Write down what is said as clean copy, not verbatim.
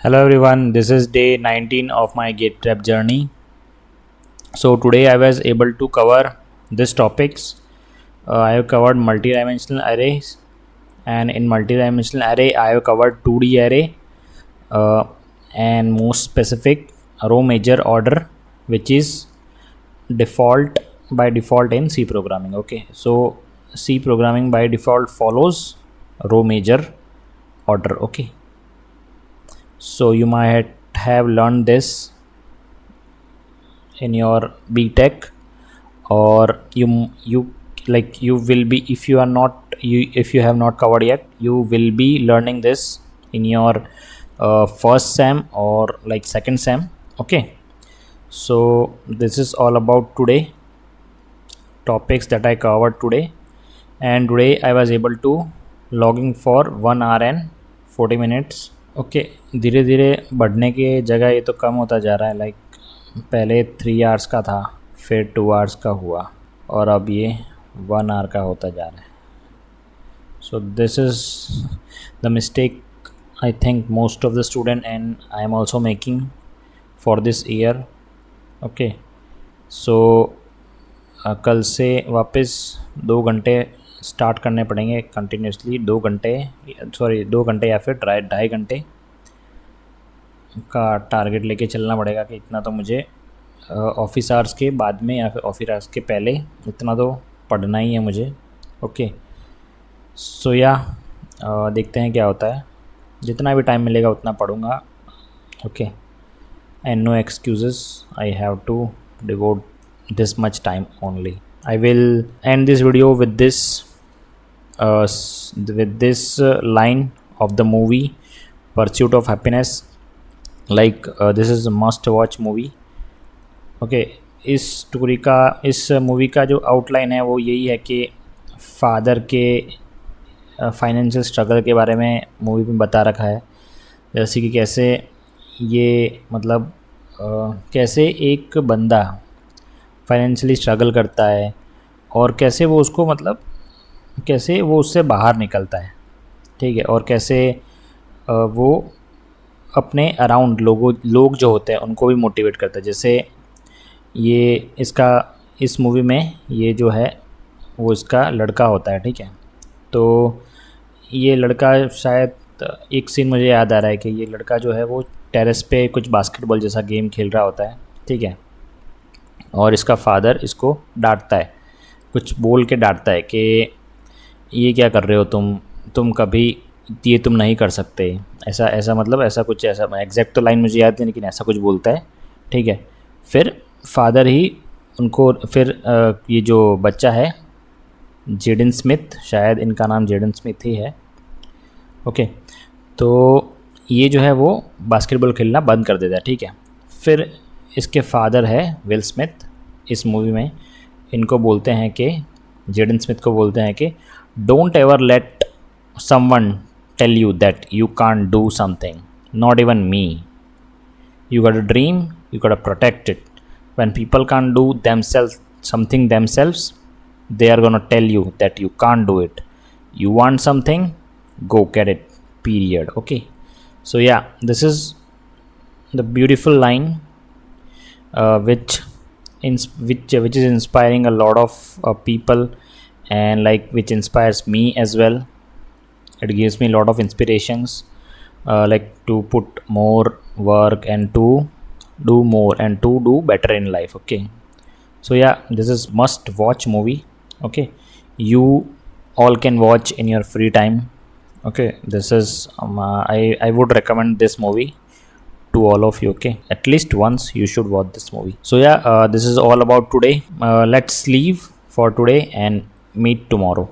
Hello everyone, this is day 19 of my GitLab journey. So today I was able to cover these topics. I have covered multi-dimensional arrays, and in multi-dimensional array I have covered 2D array uh, and most specific row major order, which is default by default in C programming. Okay, so C programming by default follows row major order. Okay, so you might have learned this in your BTech, or you will be, if you are not, if you have not covered yet, you will be learning this in your first sem or like second sem. Okay, so this is all about today topics that I covered today, and today I was able to logging for 1 hour and 40 minutes. Okay, धीरे धीरे बढ़ने के जगह ये तो कम होता जा रहा है. लाइक पहले 3 hours का था, फिर 2 hours का हुआ, और अब ये 1 hour का होता जा रहा है. So this is the mistake I think most of the student and I am also making for this year. Okay, so कल से वापस 2 घंटे स्टार्ट करने पड़ेंगे कंटिन्यूसली. 2 घंटे या फिर 2.5 घंटे का टारगेट लेके चलना पड़ेगा कि इतना तो मुझे ऑफिस आवर्स के बाद में या फिर ऑफिस आवर्स के पहले इतना तो पढ़ना ही है मुझे. ओके, सो या देखते हैं क्या होता है. जितना भी टाइम मिलेगा उतना पढ़ूँगा. Okay, and no excuses, I have to devote this much time only. I will end this video with this line of the movie Pursuit of Happiness. Like this is a must watch movie. Okay, इस movie का जो outline है वो यही है कि father के financial struggle के बारे में मूवी में बता रखा है. जैसे कि कैसे ये मतलब कैसे एक बंदा फाइनेंशियली स्ट्रगल करता है और कैसे वो उसको मतलब कैसे वो उससे बाहर निकलता है. ठीक है, और कैसे वो अपने अराउंड लोग जो होते हैं उनको भी मोटिवेट करता है. जैसे ये इस मूवी में ये जो है वो इसका लड़का होता है. ठीक है, तो ये लड़का शायद एक सीन मुझे याद आ रहा है कि ये लड़का जो है वो टेरेस पे कुछ बास्केटबॉल जैसा गेम खेल रहा होता है. ठीक है, और इसका फादर इसको डांटता है, कुछ बोल के डांटता है कि ये क्या कर रहे हो तुम कभी ये तुम नहीं कर सकते. ऐसा मतलब ऐसा कुछ, ऐसा एग्जैक्ट तो लाइन मुझे याद नहीं लेकिन ऐसा कुछ बोलता है. ठीक है, फिर फादर ही उनको फिर ये जो बच्चा है जेडन स्मिथ, शायद इनका नाम जेडन स्मिथ ही है. ओके, तो ये जो है वो बास्केटबॉल खेलना बंद कर देता है. ठीक है, फिर इसके फादर है विल स्मिथ इस मूवी में इनको बोलते हैं कि जेडन स्मिथ को बोलते हैं कि don't ever let someone tell you that you can't do something, not even me. You got a dream, you got a protect it. When people can't do something themselves, they are gonna tell you that you can't do it. You want something, go get it, period. Okay, so yeah, this is the beautiful line which is inspiring a lot of people, and like which inspires me as well. It gives me a lot of inspirations, like to put more work and to do more and to do better in life. Okay, so yeah, this is must watch movie. Okay, you all can watch in your free time. Okay, this is I would recommend this movie to all of you. Okay, at least once you should watch this movie. So yeah, this is all about today. Let's leave for today and meet tomorrow.